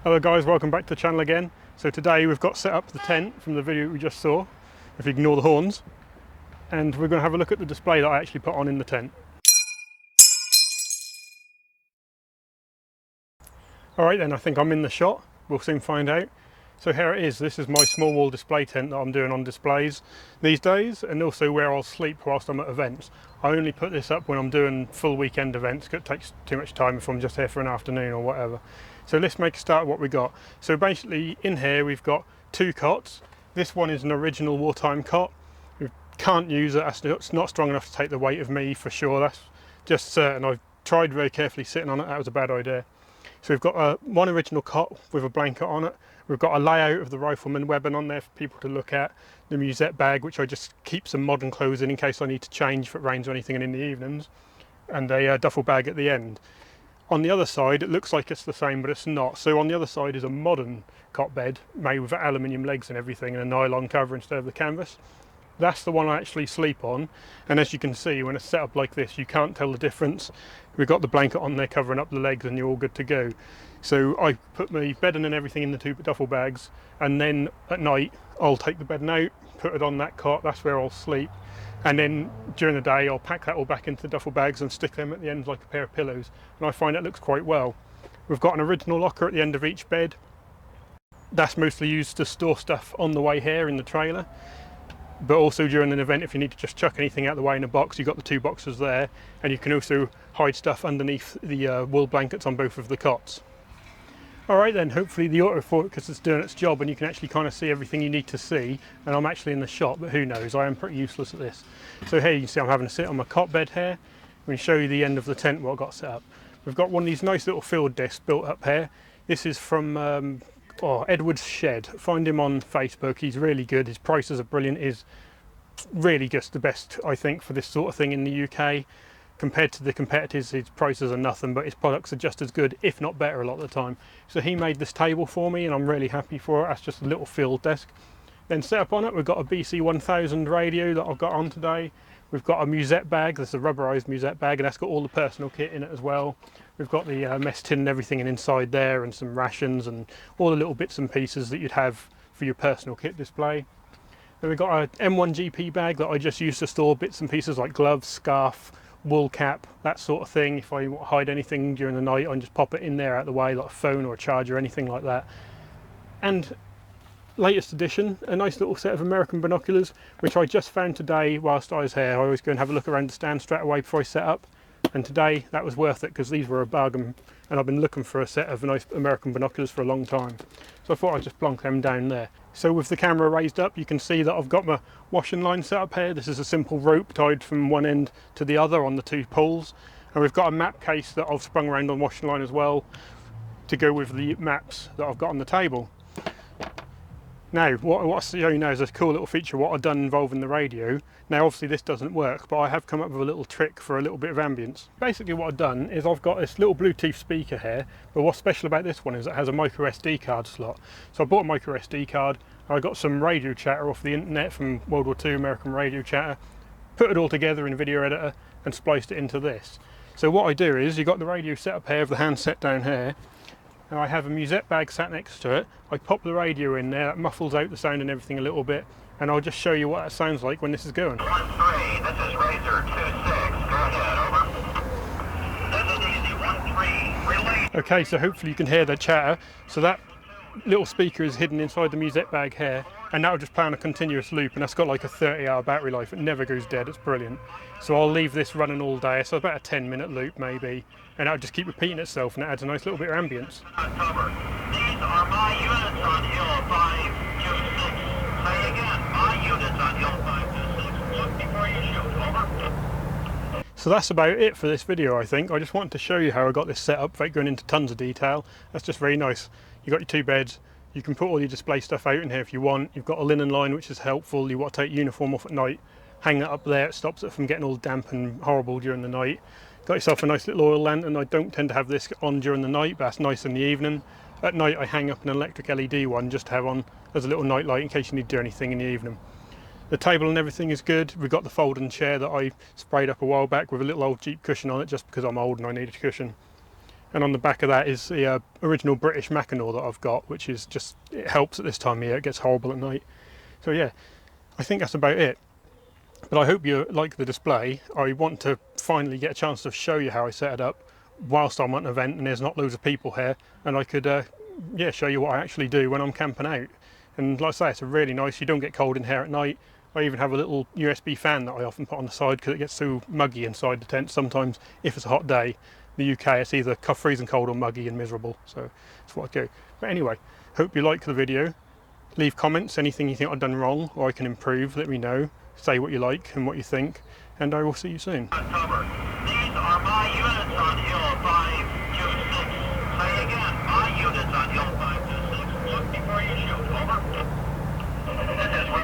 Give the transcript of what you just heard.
Hello guys, welcome back to the channel again. So today we've got set up the tent from the video we just saw, if you ignore the horns, and we're going to have a look at the display that I actually put on in the tent. Alright then, I think I'm in the shot, we'll soon find out. So here it is, this is my small wall display tent that I'm doing on displays these days, and also where I'll sleep whilst I'm at events. I only put this up when I'm doing full weekend events, because it takes too much time if I'm just here for an afternoon or whatever. So let's make a start of what we got. So basically in here we've got two cots. This one is an original wartime cot. We can't use it, it's not strong enough to take the weight of me for sure, that's just certain. I've tried very carefully sitting on it, that was a bad idea. So we've got one original cot with a blanket on it. We've got a layout of the rifleman weapon on there for people to look at. The musette bag, which I just keep some modern clothes in case I need to change if it rains or anything in the evenings. And a duffel bag at the end. On the other side, it looks like it's the same, but it's not. So on the other side is a modern cot bed made with aluminium legs and everything and a nylon cover instead of the canvas. That's the one I actually sleep on, and as you can see, when it's set up like this, you can't tell the difference. We've got the blanket on there covering up the legs and you're all good to go. So I put my bedding and everything in the two duffel bags, and then at night I'll take the bedding out, put it on that cot, that's where I'll sleep. And then during the day I'll pack that all back into the duffel bags and stick them at the ends like a pair of pillows, and I find that looks quite well. We've got an original locker at the end of each bed. That's mostly used to store stuff on the way here in the trailer. But also during an event, if you need to just chuck anything out the way in a box, you've got the two boxes there, and you can also hide stuff underneath the wool blankets on both of the cots. Alright then, hopefully the autofocus is doing its job and you can actually kind of see everything you need to see, and I'm actually in the shot, but who knows, I am pretty useless at this. So here you can see I'm having to sit on my cot bed here. I'm going to show you the end of the tent what I've got set up. We've got one of these nice little field discs built up here. This is from Edward's Shed. Find him on Facebook, he's really good, his prices are brilliant, he's really just the best I think for this sort of thing in the UK. Compared to the competitors, his prices are nothing, but his products are just as good, if not better a lot of the time. So he made this table for me and I'm really happy for it. That's just a little field desk. Then set up on it, we've got a BC 1000 radio that I've got on today. We've got a musette bag, this is a rubberized musette bag, and that's got all the personal kit in it as well. We've got the mess tin and everything inside there, and some rations and all the little bits and pieces that you'd have for your personal kit display. Then we've got a M1 GP bag that I just use to store bits and pieces like gloves, scarf, wool cap, that sort of thing. If I hide anything during the night, I can just pop it in there out of the way, like a phone or a charger or anything like that. And latest edition, a nice little set of American binoculars, which I just found today whilst I was here. I always go and have a look around the stand straight away before I set up, and today that was worth it because these were a bargain, and I've been looking for a set of nice American binoculars for a long time. So I thought I'd just plonk them down there. So with the camera raised up, you can see that I've got my washing line set up here. This is a simple rope tied from one end to the other on the two poles. And we've got a map case that I've sprung around on washing line as well to go with the maps that I've got on the table. Now, what I'll show you now is a cool little feature what I've done involving the radio. Now obviously this doesn't work, but I have come up with a little trick for a little bit of ambience. Basically what I've done is I've got this little Bluetooth speaker here, but what's special about this one is it has a micro SD card slot. So I bought a micro SD card, I got some radio chatter off the internet from World War II American radio chatter, put it all together in a video editor and spliced it into this. So what I do is, you've got the radio set up here with the handset down here, and I have a musette bag sat next to it. I pop the radio in there, that muffles out the sound and everything a little bit, and I'll just show you what that sounds like when this is going. 1-3, this is Razor 2-6, go ahead, over. This is Easy 1-3, relay. Okay, so hopefully you can hear the chatter. So that little speaker is hidden inside the musette bag here, and that'll just play on a continuous loop, and that's got like a 30-hour battery life. It never goes dead, it's brilliant. So I'll leave this running all day, so about a 10-minute loop maybe, and that'll just keep repeating itself, and it adds a nice little bit of ambience. October. These are my units on Hill 526. Say again, my units on Hill 526. Look before you shoot, over. So that's about it for this video, I think. I just wanted to show you how I got this set up without going into tons of detail. That's just very nice. You've got your two beds, you can put all your display stuff out in here if you want. You've got a linen line, which is helpful. You want to take your uniform off at night, hang that up there, it stops it from getting all damp and horrible during the night. Got yourself a nice little oil lantern. I don't tend to have this on during the night, but that's nice in the evening. At night I hang up an electric LED one just to have on as a little night light in case you need to do anything in the evening. The table and everything is good. We've got the folding chair that I sprayed up a while back with a little old Jeep cushion on it just because I'm old and I need a cushion. and on the back of that is the original British Mackinaw that I've got, which is just, it helps at this time of year, it gets horrible at night. So yeah, I think that's about it. But I hope you like the display. I want to finally get a chance to show you how I set it up whilst I'm at an event and there's not loads of people here, and I could yeah, show you what I actually do when I'm camping out. And like I say, it's a really nice, you don't get cold in here at night. I even have a little USB fan that I often put on the side because it gets so muggy inside the tent sometimes. If it's a hot day, the UK, it's either freezing cold or muggy and miserable, so that's what I do. But anyway, hope you like the video. Leave comments, anything you think I've done wrong or I can improve, let me know. Say what you like and what you think, and I will see you soon. Cover. These are my units on Hill 526. Say again, my units on Hill 526. Look before you shoot. Over. This is